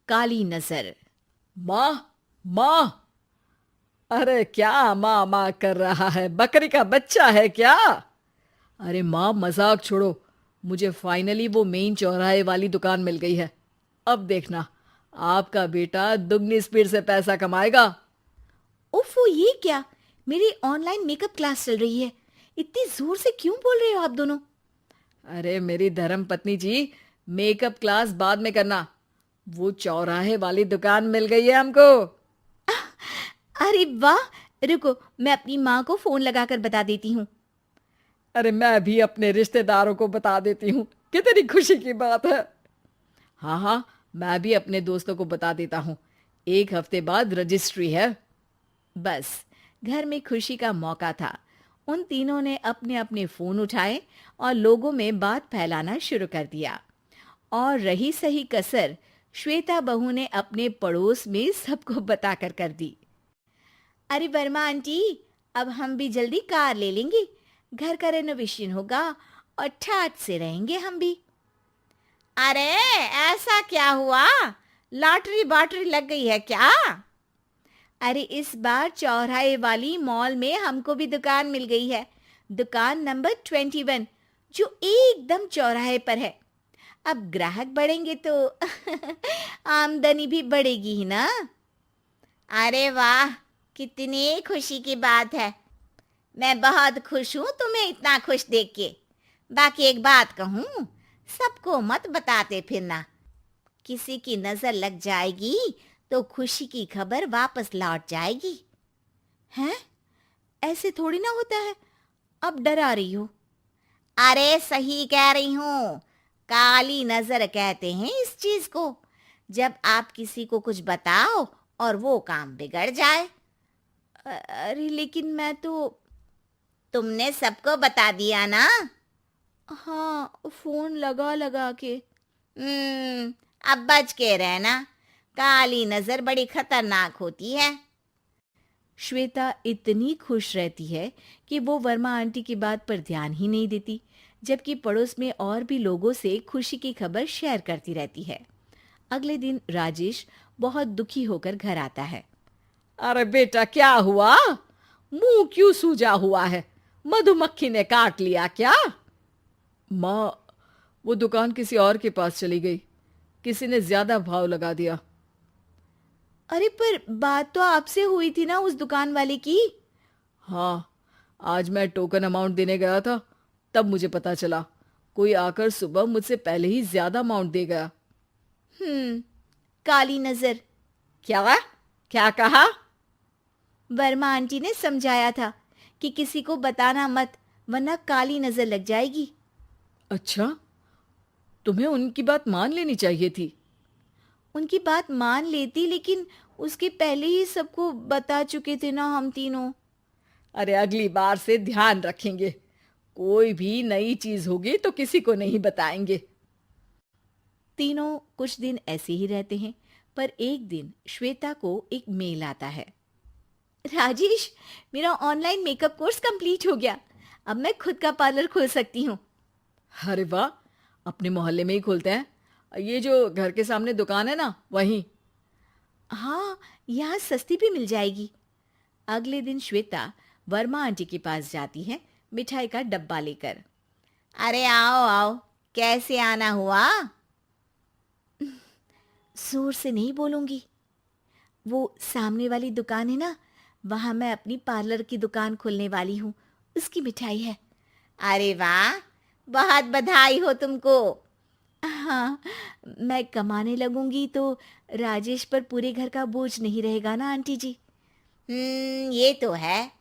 काली नजर। माँ, माँ। अरे क्या माँ माँ कर रहा है? बकरी का बच्चा है क्या? अरे माँ, मजाक छोड़ो। मुझे फाइनली वो मेन चौराहे वाली दुकान मिल गई है। अब देखना, आपका बेटा दुगनी स्पीड से पैसा कमाएगा। उफ, ये क्या? मेरी ऑनलाइन मेकअप क्लास चल रही है। इतनी जोर से क्यों बोल रहे हो आप दोनों? अरे मेरी धर्म पत्नी जी, मेकअप क्लास बाद में करना। वो चौराहे वाली दुकान मिल गई है हमको। अरे वाह! रुको, मैं अपनी माँ को फोन लगाकर बता देती हूँ। अरे मैं भी अपने रिश्तेदारों को बता देती हूँ। कितनी खुशी की बात है। हाँ हाँ, मैं भी अपने दोस्तों को बता देता हूँ। 1 हफ्ते बाद रजिस्ट्री है। बस, घर में खुशी का मौका था। उन तीनों ने अपने अपने फोन उठाए और लोगों में बात फैलाना शुरू कर दिया। और रही सही कसर श्वेता बहू ने अपने पड़ोस में सबको बताकर कर दी। अरे वर्मा आंटी, अब हम भी जल्दी कार ले लेंगे। घर का रेनोवेशन होगा और ठाट से रहेंगे हम भी। अरे, ऐसा क्या हुआ? लॉटरी बाटरी लग गई है क्या? अरे, इस बार चौराहे वाली मॉल में हमको भी दुकान मिल गई है। दुकान नंबर 21, जो एकदम चौराहे पर है। अब ग्राहक बढ़ेंगे तो आमदनी भी बढ़ेगी ही ना। अरे वाह, कितनी खुशी की बात है। मैं बहुत खुश हूँ तुम्हें इतना खुश देख के। बाकी एक बात कहूँ, सबको मत बताते फिरना। किसी की नजर लग जाएगी तो खुशी की खबर वापस लौट जाएगी। हैं? ऐसे थोड़ी ना होता है। अब डरा रही हो। अरे सही कह रही हूँ। काली नजर कहते हैं इस चीज को, जब आप किसी को कुछ बताओ और वो काम बिगड़ जाए। अरे लेकिन मैं तो। तुमने सबको बता दिया ना? हाँ, फोन लगा लगा के। अब बच के रहना। काली नजर बड़ी खतरनाक होती है। श्वेता इतनी खुश रहती है कि वो वर्मा आंटी की बात पर ध्यान ही नहीं देती, जबकि पड़ोस में और भी लोगों से खुशी की खबर शेयर करती रहती है। अगले दिन राजेश बहुत दुखी होकर घर आता है। अरे बेटा, क्या हुआ? मुंह क्यों सूजा हुआ है? मधुमक्खी ने काट लिया क्या? माँ, वो दुकान किसी और के पास चली गई। किसी ने ज्यादा भाव लगा दिया। अरे पर बात तो आपसे हुई थी ना उस दुकान वाले की। हाँ, आज मैं टोकन अमाउंट देने गया था, तब मुझे पता चला। कोई आकर सुबह मुझसे पहले ही ज्यादा अमाउंट दे गया। हम्म, काली नजर। क्या? क्या कहा? वर्मा आंटी ने समझाया था कि किसी को बताना मत, वरना काली नजर लग जाएगी। अच्छा, तुम्हें उनकी बात मान लेनी चाहिए थी। उनकी बात मान लेती, लेकिन उसके पहले ही सबको बता चुके थे ना हम तीनों। अरे अगली बार से ध्यान रखेंगे। कोई भी नई चीज होगी तो किसी को नहीं बताएंगे। तीनों कुछ दिन ऐसे ही रहते हैं, पर एक दिन श्वेता को एक मेल आता है। राजेश, मेरा ऑनलाइन मेकअप कोर्स कंप्लीट हो गया। अब मैं खुद का पार्लर खोल सकती हूँ। अरे वाह, अपने मोहल्ले में ही खोलते हैं। ये जो घर के सामने दुकान है ना, वहीं। हाँ, यहाँ सस्ती भी मिल जाएगी। अगले दिन श्वेता वर्मा आंटी के पास जाती है, मिठाई का डब्बा लेकर। अरे आओ आओ, कैसे आना हुआ? जोर से नहीं बोलूंगी। वो सामने वाली दुकान है ना, वहां मैं अपनी पार्लर की दुकान खोलने वाली हूँ। उसकी मिठाई है। अरे वाह, बहुत बधाई हो तुमको। हाँ, मैं कमाने लगूंगी तो राजेश पर पूरे घर का बोझ नहीं रहेगा ना आंटी जी। ये तो है।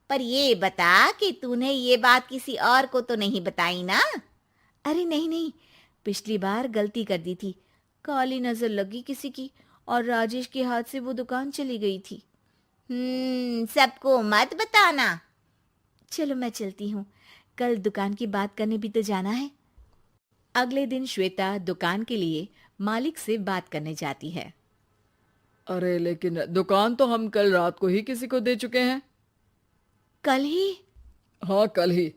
पर ये बता कि तूने ये बात किसी और को तो नहीं बताई ना? अरे नहीं नहीं, पिछली बार गलती कर दी थी। काली नजर लगी किसी की और राजेश के हाथ से वो दुकान चली गई थी। सबको मत बताना। चलो मैं चलती हूँ, कल दुकान की बात करने भी तो जाना है। अगले दिन श्वेता दुकान के लिए मालिक से बात करने जाती है। अरे लेकिन दुकान तो हम कल रात को ही किसी को दे चुके हैं। कल ही? हाँ, कल ही।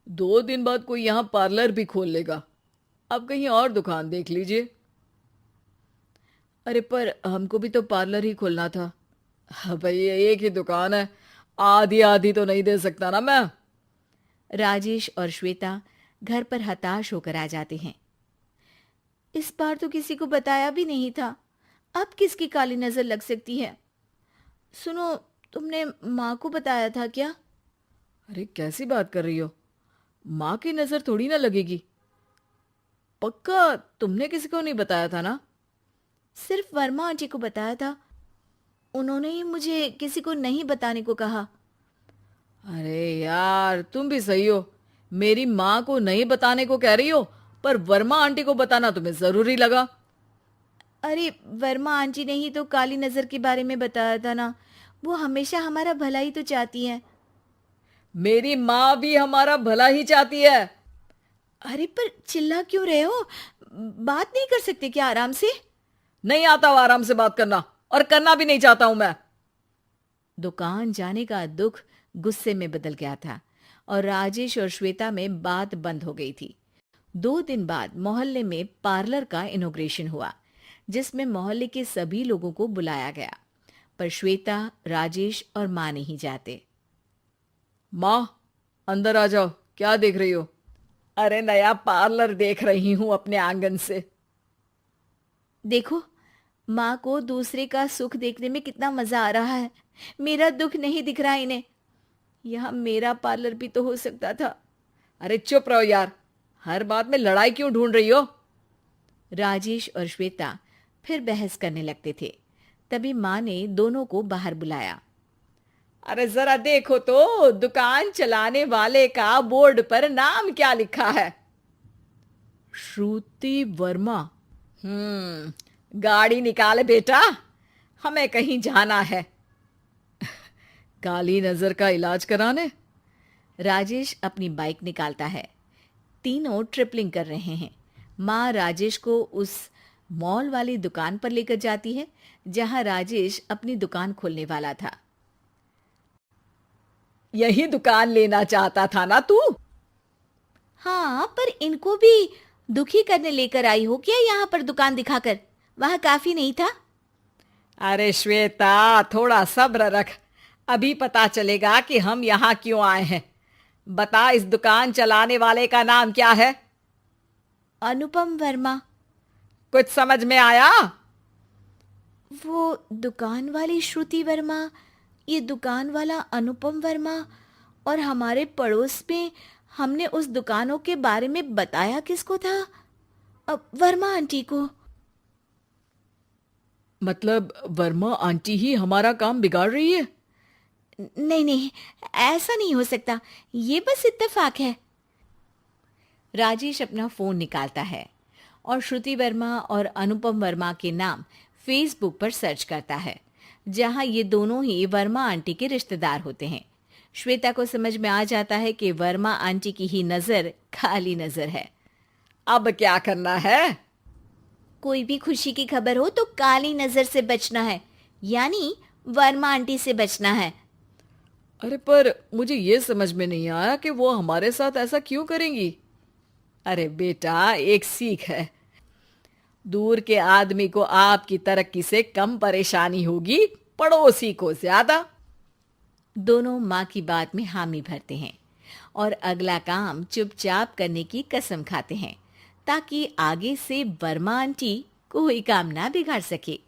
2 दिन बाद कोई यहाँ पार्लर भी खोल लेगा। अब कहीं और दुकान देख लीजिए। अरे पर हमको भी तो पार्लर ही खोलना था। हाँ भाई, एक ही दुकान है, आधी आधी तो नहीं दे सकता ना मैं। राजेश और श्वेता घर पर हताश होकर आ जाते हैं। इस बार तो किसी को बताया भी नहीं था, अब किसकी काली नजर लग सकती है। सुनो, तुमने माँ को बताया था क्या? अरे कैसी बात कर रही हो, माँ की नजर थोड़ी ना लगेगी। पक्का तुमने किसी को नहीं बताया था ना? सिर्फ वर्मा आंटी को बताया था, उन्होंने ही मुझे किसी को नहीं बताने को कहा। अरे यार, तुम भी सही हो, मेरी माँ को नहीं बताने को कह रही हो, पर वर्मा आंटी को बताना तुम्हें जरूरी लगा। अरे वर्मा आंटी ने ही तो काली नजर के बारे में बताया था ना, वो हमेशा हमारा भला ही तो चाहती है। मेरी माँ भी हमारा भला ही चाहती है। अरे पर चिल्ला क्यों रहे हो? बात नहीं कर सकते क्या आराम से? नहीं आता वो आराम से बात करना, और करना भी नहीं चाहता हूं मैं। दुकान जाने का दुख गुस्से में बदल गया था और राजेश और श्वेता में बात बंद हो गई थी। 2 दिन बाद मोहल्ले में पार्लर का इनॉग्रेशन हुआ, जिसमें मोहल्ले के सभी लोगों को बुलाया गया, पर श्वेता, राजेश और माँ नहीं जाते। माँ, अंदर आ जाओ, क्या देख रही हो? अरे नया पार्लर देख रही हूं अपने आंगन से। देखो, माँ को दूसरे का सुख देखने में कितना मजा आ रहा है, मेरा दुख नहीं दिख रहा इन्हें। यह मेरा पार्लर भी तो हो सकता था। अरे चुप रहो यार, हर बात में लड़ाई क्यों ढूंढ रही हो? राजेश और श्वेता फिर बहस करने लगते थे। तभी माँ ने दोनों को बाहर बुलाया। अरे जरा देखो तो, दुकान चलाने वाले का बोर्ड पर नाम क्या लिखा है? श्रुति वर्मा। गाड़ी निकाल बेटा, हमें कहीं जाना है। काली नजर का इलाज कराने? राजेश अपनी बाइक निकालता है। तीनों ट्रिपलिंग कर रहे हैं। माँ राजेश को उस मॉल वाली दुकान पर लेकर जाती है जहां राजेश अपनी दुकान खोलने वाला था। यही दुकान लेना चाहता था ना तू? हाँ, पर इनको भी दुखी करने लेकर आई हो क्या यहाँ पर दुकान दिखाकर? वह काफी नहीं था? अरे श्वेता, थोड़ा सब्र रख, अभी पता चलेगा कि हम यहाँ क्यों आए हैं। बता, इस दुकान चलाने वाले का नाम क्या है? अनुपम वर्मा। कुछ समझ में आया? वो दुकान वाली श्रुति वर्मा, ये दुकान वाला अनुपम वर्मा, और हमारे पड़ोस में हमने उस दुकानों के बारे में बताया किसको था? वर्मा आंटी को। मतलब वर्मा आंटी ही हमारा काम बिगाड़ रही है? नहीं नहीं, ऐसा नहीं हो सकता, ये बस इत्तेफाक है। राजेश अपना फोन निकालता है और श्रुति वर्मा और अनुपम वर्मा के नाम फेसबुक पर सर्च करता है, जहां ये दोनों ही वर्मा आंटी के रिश्तेदार होते हैं। श्वेता को समझ में आ जाता है कि वर्मा आंटी की ही नजर खाली नजर है। अब क्या करना है? कोई भी खुशी की खबर हो तो काली नजर से बचना है, यानी वर्मा आंटी से बचना है। अरे पर मुझे ये समझ में नहीं आया कि वो हमारे साथ ऐसा क्यों करेंगी। अरे बेटा, एक सीख है, दूर के आदमी को आपकी तरक्की से कम परेशानी होगी, पड़ोसी को ज्यादा। दोनों माँ की बात में हामी भरते हैं और अगला काम चुपचाप करने की कसम खाते हैं, ताकि आगे से वर्मा आंटी कोई काम ना बिगाड़ सके।